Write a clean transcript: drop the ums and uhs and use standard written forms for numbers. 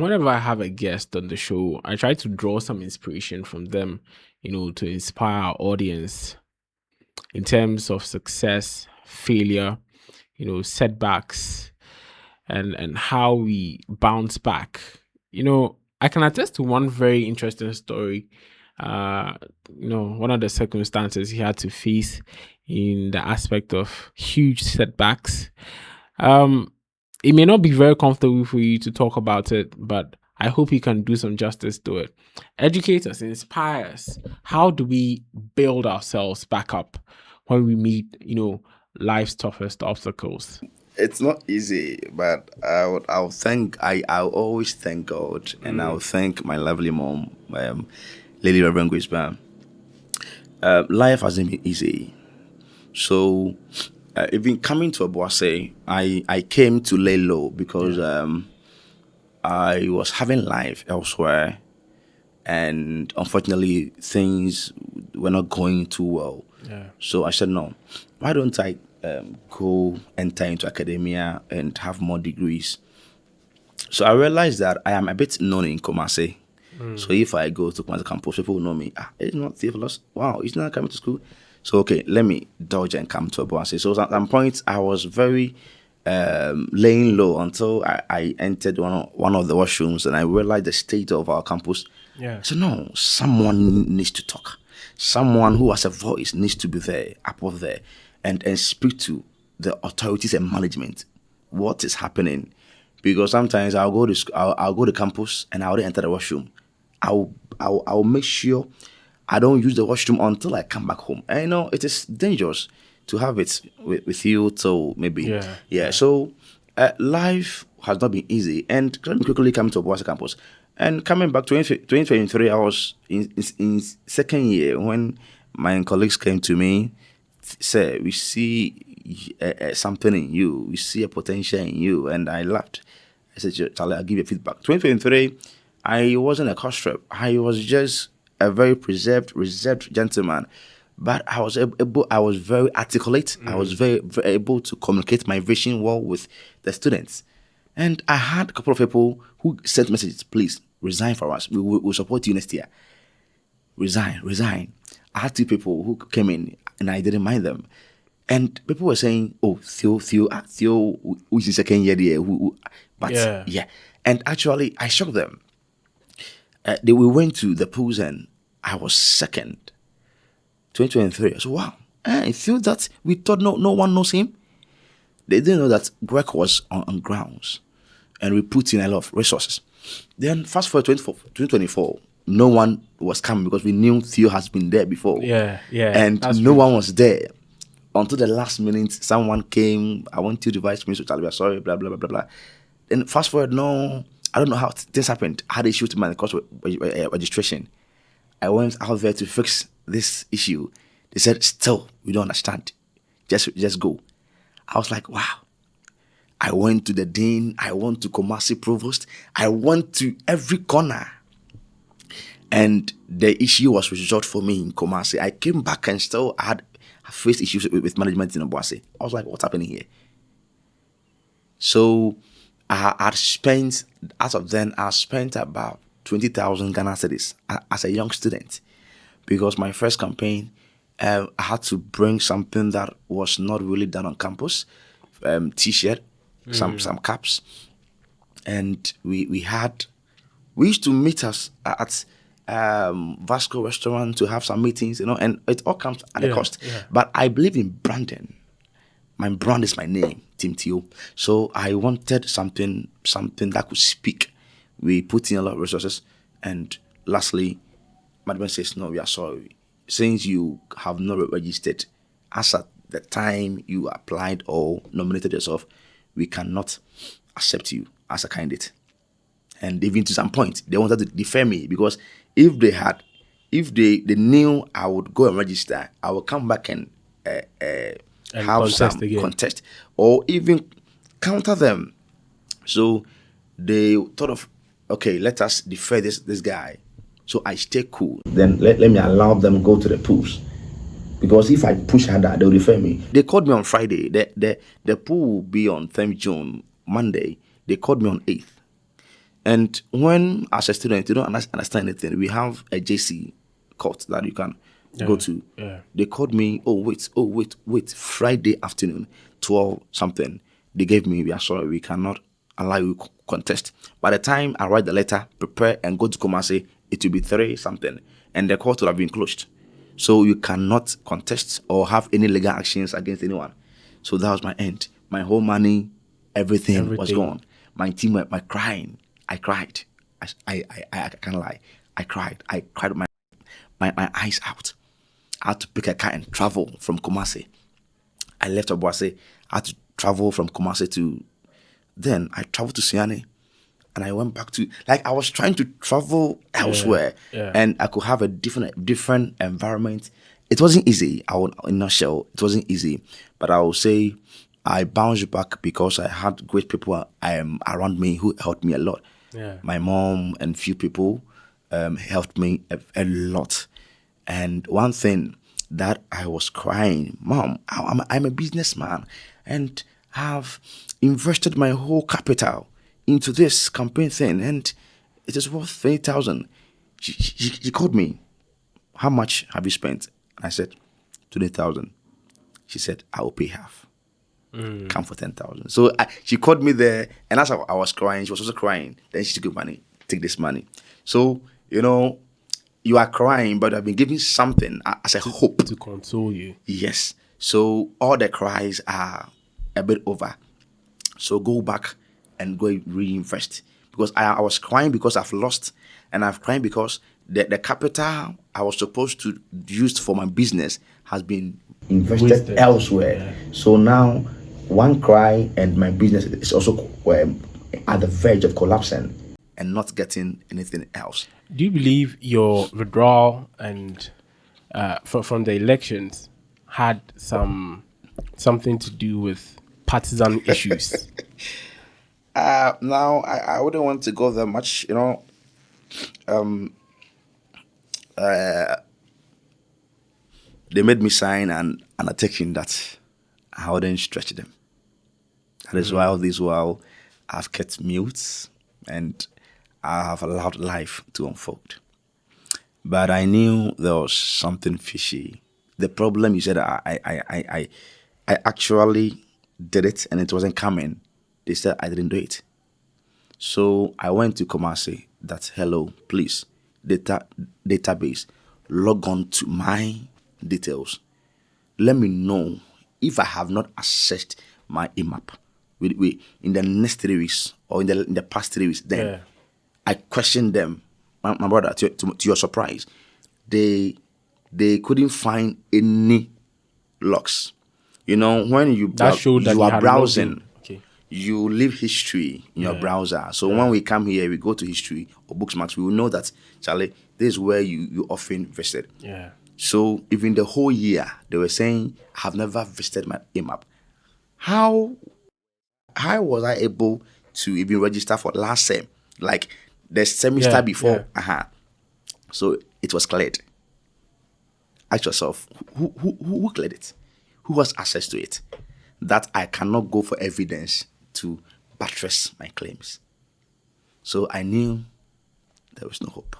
Whenever I have a guest on the show, I try to draw some inspiration from them, to inspire our audience in terms of success, failure, setbacks, and how we bounce back. I can attest to one very interesting story. Uh, one of the circumstances he had to face in the aspect of huge setbacks. Um, it may not be very comfortable for you to talk about it, but I hope you can do some justice to it. Educate us, inspire us. How do we build ourselves back up when we meet, life's toughest obstacles? It's not easy, but I'll always thank God, and I'll thank my lovely mom, Lady Reverend Grace Bam. Life hasn't been easy, so even coming to Abuase, I came to lay low because I was having life elsewhere, and unfortunately things were not going too well. Yeah. So I said, no, why don't I go enter into academia and have more degrees? So I realized that I am a bit known in Kumasi. So if I go to Kumasi campus, people will know me. It's not Theophilus. Wow, he's not coming to school. So okay, let me dodge and come to Abuasi. So at some point, I was very laying low until I entered one of the washrooms and I realized the state of our campus. Yeah. So no, someone needs to talk. Someone who has a voice needs to be there, above there, and speak to the authorities and management. What is happening? Because sometimes I'll go to campus and I'll enter the washroom. I'll make sure I don't use the washroom until I come back home. And it is dangerous to have it with you till maybe Yeah. So life has not been easy. And let me quickly come to Boise campus. And coming back to 2023, I was in second year when my colleagues came to me, said, we see something in you, we see a potential in you. And I laughed. I said, Charlie, I'll give you feedback. 2023, I wasn't a cost rep. I was just a very reserved gentleman. But I was very articulate. I was very able to communicate my vision well with the students. And I had a couple of people who sent messages, please resign for us. We'll support you next year. Resign. I had two people who came in and I didn't mind them. And people were saying, oh, Theo, who's in second year there. But yeah. And actually, I shocked them. We went to the pools and I was second. 2023. I said, wow. I feel that we thought no one knows him. They didn't know that Greg was on grounds. And we put in a lot of resources. Then fast forward 2024, no one was coming because we knew Theo has been there before. Yeah. And no one was there. Until the last minute, someone came, I want you to vice principal, tell me, sorry, blah, blah, blah, blah, blah. Then fast forward, no, I don't know how this happened. I had issue with my course registration. I went out there to fix this issue. They said, still, we don't understand. Just go. I was like, wow. I went to the dean. I went to Kumasi provost. I went to every corner. And the issue was resolved for me in Kumasi. I came back and still I faced issues with management in Obuasi. I was like, what's happening here? So I spent about 20,000 Ghana cedis as a young student, because my first campaign, I had to bring something that was not really done on campus, T-shirt, some caps, and we used to meet us at Vasco restaurant to have some meetings, and it all comes at a cost. Yeah. But I believe in branding. My brand is my name, Tim Teo. So I wanted something that could speak. We put in a lot of resources, and lastly, management says, no, we are sorry. Since you have not registered, as at the time you applied or nominated yourself, we cannot accept you as a candidate. And even to some point, they wanted to defer me, because if they knew I would go and register, I would come back and have some contest or even counter them. So they thought of, okay, let us defer this guy. So I stay cool. Then let me allow them go to the pools. Because if I push harder, they'll defer me. They called me on Friday. The pool will be on 10th June, Monday. They called me on 8th. And when as a student you don't understand anything, we have a JC court that you can go to. Yeah. They called me, wait, Friday afternoon, 12 something. They gave me, we are sorry, we cannot allow you contest. By the time I write the letter, prepare and go to Kumasi, it will be 3 something. And the court will have been closed. So you cannot contest or have any legal actions against anyone. So that was my end. My whole money, everything was gone. My team were crying. I cried. I can't lie. I cried. I cried my eyes out. I had to pick a car and travel from Kumasi. I left Obuasi. I had to travel from Kumasi to. Then I traveled to Siani, and I went back to, like, I was trying to travel elsewhere, and I could have a different environment. It wasn't easy. In a nutshell, it wasn't easy, but I will say I bounced back because I had great people around me who helped me a lot. Yeah. My mom and few people helped me a lot. And one thing that I was crying, Mom, I'm a businessman and have invested my whole capital into this campaign thing, and it is worth 20,000. She called me. How much have you spent? I said 20,000. She said, I will pay half. Come for 10,000. So she called me there, and as I was crying, she was also crying. Then she took money. Take this money. So you are crying, but I've been giving something as a hope to console you. Yes. So all the cries are a bit over. So go back and go reinvest, because I was crying because I've lost, and I've crying because the capital I was supposed to use for my business has been invested elsewhere. Yeah. So now one cry and my business is also at the verge of collapsing and not getting anything else. Do you believe your withdrawal and from the elections had something to do with partisan issues? Now I wouldn't want to go there much. They made me sign an undertaking that I wouldn't stretch them. That is why all this while I've kept mute and I have allowed life to unfold. But I knew there was something fishy. The problem, you said, I actually did it and it wasn't coming. They said I didn't do it. So I went to Kumasi. That, hello, please, database, log on to my details. Let me know if I have not accessed my IMAP in the next 3 weeks or in the past 3 weeks. Then I questioned them. My brother, to your surprise, they couldn't find any logs. When you are browsing, you leave history in your browser. So when we come here, we go to history or Bookmarks, we will know that, Charlie, this is where you often visit. Yeah. So even the whole year, they were saying, I have never visited my IMAP. How was I able to even register for last sem? Like the semester before. So it was cleared. Ask yourself, who cleared it? Who has access to it? That I cannot go for evidence to buttress my claims. So I knew there was no hope.